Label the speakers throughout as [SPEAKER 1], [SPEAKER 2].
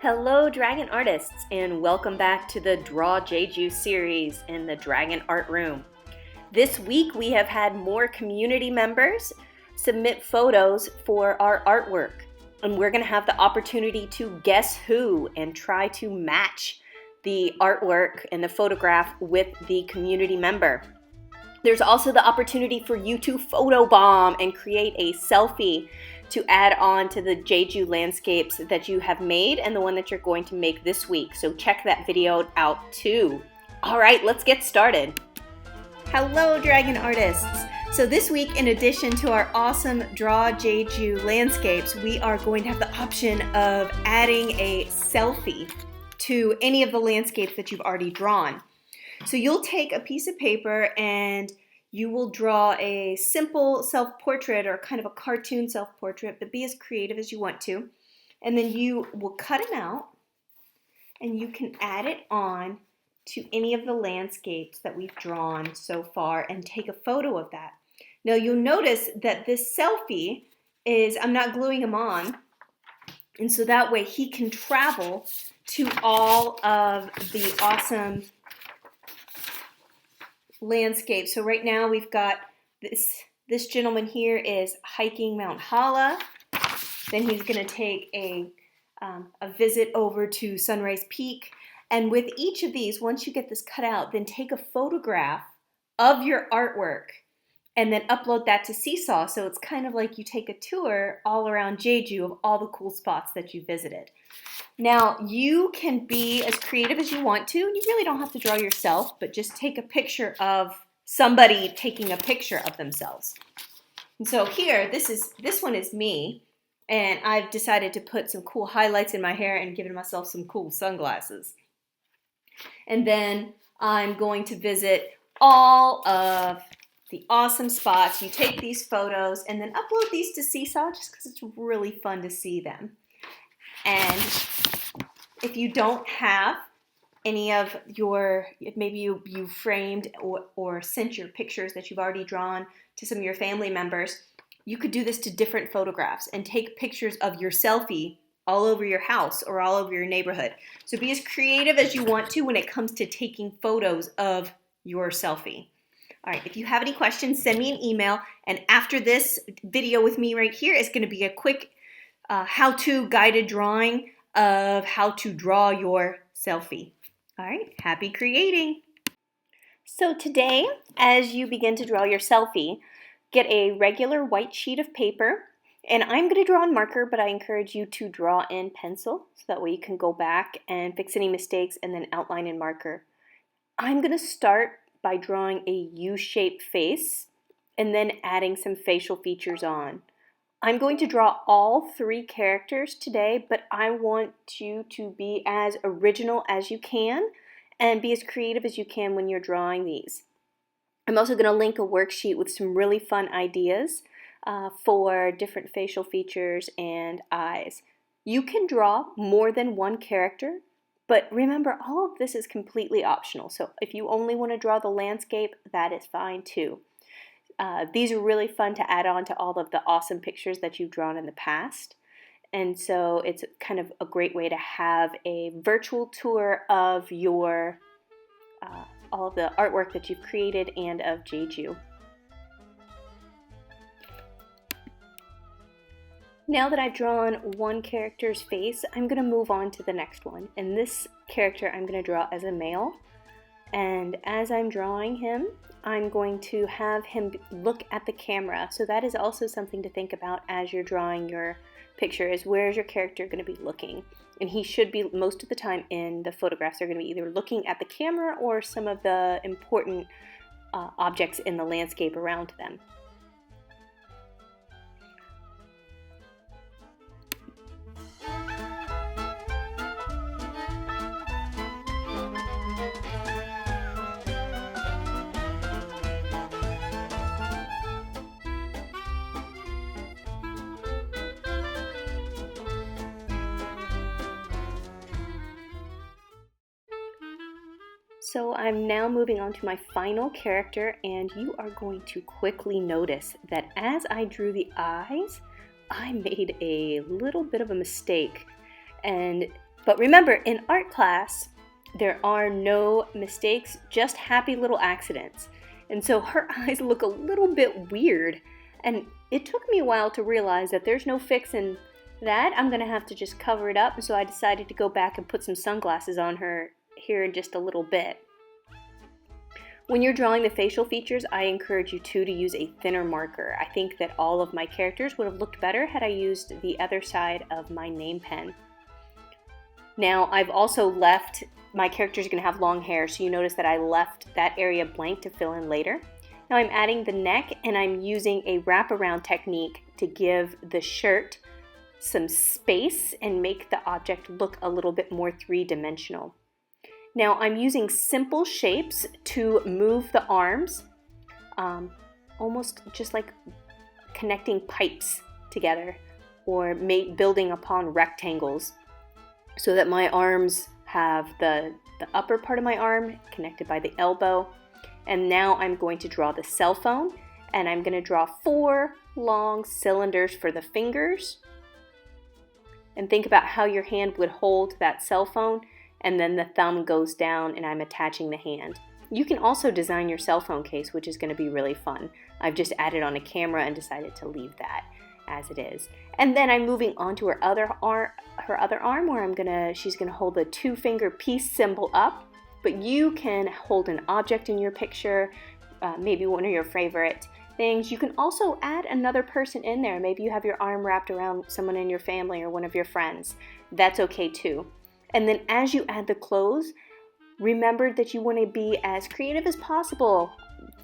[SPEAKER 1] Hello Dragon Artists, and welcome back to the Draw Jeju series in the Dragon Art Room. This week we have had more community members submit photos for our artwork, and we're going to have the opportunity to guess who and try to match the artwork and the photograph with the community member. There's also the opportunity for you to photobomb and create a selfie to add on to the Jeju landscapes that you have made and the one that you're going to make this week. So check that video out too. All right, let's get started. Hello, Dragon Artists. So this week, in addition to our awesome Draw Jeju landscapes, we are going to have the option of adding a selfie to any of the landscapes that you've already drawn. So you'll take a piece of paper and you will draw a simple self-portrait or kind of a cartoon self-portrait, but be as creative as you want to. And then you will cut it out and you can add it on to any of the landscapes that we've drawn so far and take a photo of that. Now you'll notice that this selfie is, I'm not gluing him on, and so that way he can travel to all of the awesome landscape. So right now we've got this gentleman here is hiking Mount Hala. Then he's going to take a visit over to Sunrise Peak. And with each of these, once you get this cut out, then take a photograph of your artwork and then upload that to Seesaw. So it's kind of like you take a tour all around Jeju of all the cool spots that you visited. Now, you can be as creative as you want to. You really don't have to draw yourself, but just take a picture of somebody taking a picture of themselves. And so here, this one is me, and I've decided to put some cool highlights in my hair and given myself some cool sunglasses. And then I'm going to visit all of the awesome spots. You take these photos and then upload these to Seesaw just because it's really fun to see them. And if you don't have any of your, maybe you framed or sent your pictures that you've already drawn to some of your family members, you could do this to different photographs and take pictures of your selfie all over your house or all over your neighborhood. So be as creative as you want to when it comes to taking photos of your selfie. All right, if you have any questions, send me an email. And after this video with me right here is going to be a quick how-to guided drawing of how to draw your selfie. All right, happy creating. So today, as you begin to draw your selfie, get a regular white sheet of paper, and I'm going to draw in marker, but I encourage you to draw in pencil, so that way you can go back and fix any mistakes and then outline in marker. I'm going to start by drawing a U-shaped face and then adding some facial features on. I'm going to draw all three characters today, but I want you to be as original as you can and be as creative as you can when you're drawing these. I'm also going to link a worksheet with some really fun ideas for different facial features and eyes. You can draw more than one character, but remember, all of this is completely optional. So if you only want to draw the landscape, that is fine too. These are really fun to add on to all of the awesome pictures that you've drawn in the past. And so it's kind of a great way to have a virtual tour of your all of the artwork that you've created and of Jeju. Now that I've drawn one character's face, I'm going to move on to the next one. And this character I'm going to draw as a male. And as I'm drawing him, I'm going to have him look at the camera. So that is also something to think about as you're drawing your picture, is where is your character going to be looking? And he should be, most of the time in the photographs, they're going to be either looking at the camera or some of the important objects in the landscape around them. So I'm now moving on to my final character, and you are going to quickly notice that as I drew the eyes, I made a little bit of a mistake. And But remember, in art class, there are no mistakes, just happy little accidents. And so her eyes look a little bit weird. And it took me a while to realize that there's no fixing that. I'm gonna have to just cover it up. So I decided to go back and put some sunglasses on her here in just a little bit. When you're drawing the facial features, I encourage you to use a thinner marker. I think that all of my characters would have looked better had I used the other side of my name pen. Now, I've also left, my character's gonna have long hair, so you notice that I left that area blank to fill in later. Now I'm adding the neck, and I'm using a wraparound technique to give the shirt some space and make the object look a little bit more three-dimensional. Now I'm using simple shapes to move the arms, almost just like connecting pipes together or building upon rectangles, so that my arms have the upper part of my arm connected by the elbow. And now I'm going to draw the cell phone, and I'm going to draw 4 long cylinders for the fingers. And think about how your hand would hold that cell phone, and then the thumb goes down and I'm attaching the hand. You can also design your cell phone case, which is going to be really fun. I've just added on a camera and decided to leave that as it is. And then I'm moving on to her other arm where she's gonna hold the 2-finger peace symbol up, but you can hold an object in your picture, maybe one of your favorite things. You can also add another person in there. Maybe you have your arm wrapped around someone in your family or one of your friends. That's okay too. And then as you add the clothes, remember that you want to be as creative as possible.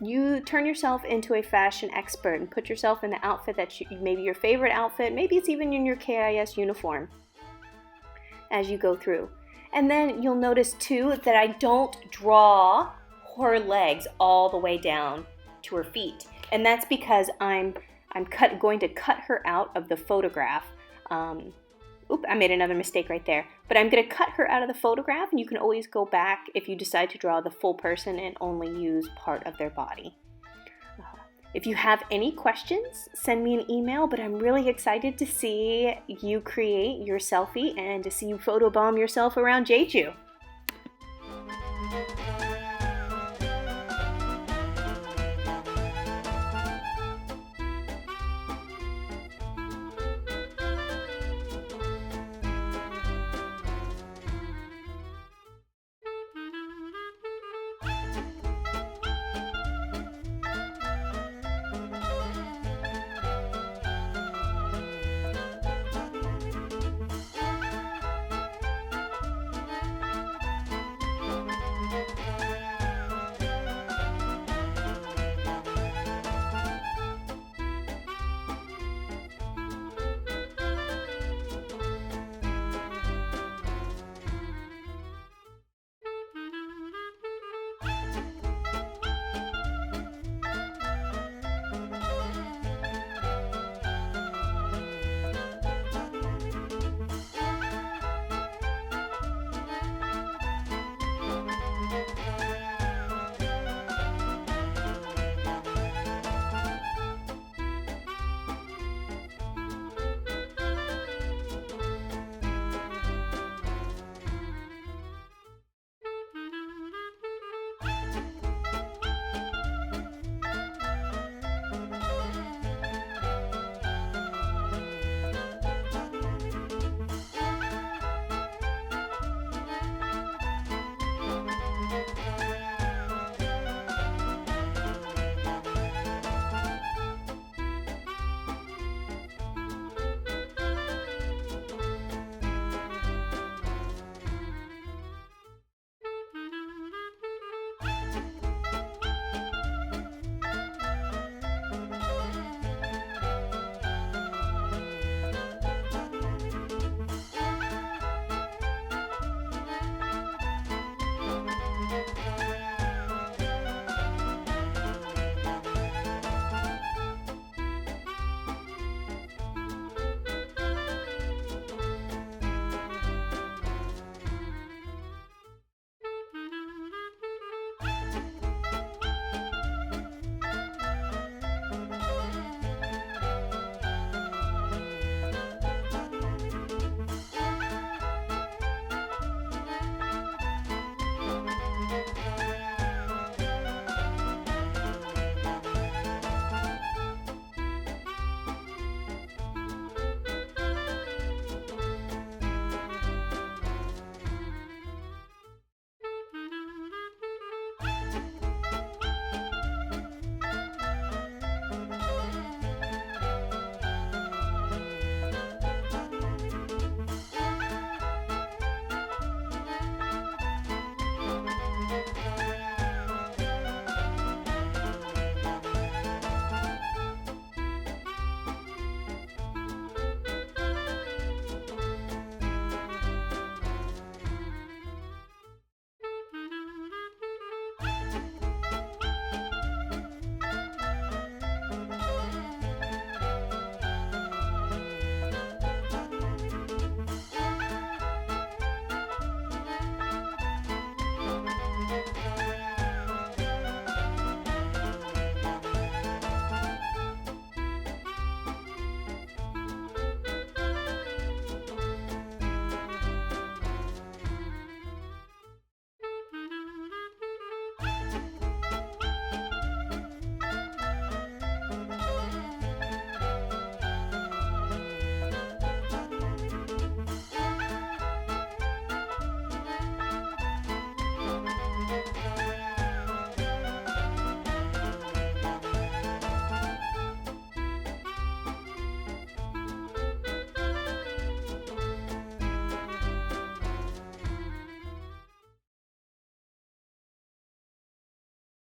[SPEAKER 1] You turn yourself into a fashion expert and put yourself in the outfit that maybe your favorite outfit, maybe it's even in your KIS uniform as you go through. And then you'll notice too that I don't draw her legs all the way down to her feet. And that's because I'm going to cut her out of the photograph. I made another mistake right there. But I'm going to cut her out of the photograph, and you can always go back if you decide to draw the full person and only use part of their body. If you have any questions, send me an email, but I'm really excited to see you create your selfie and to see you photobomb yourself around Jeju.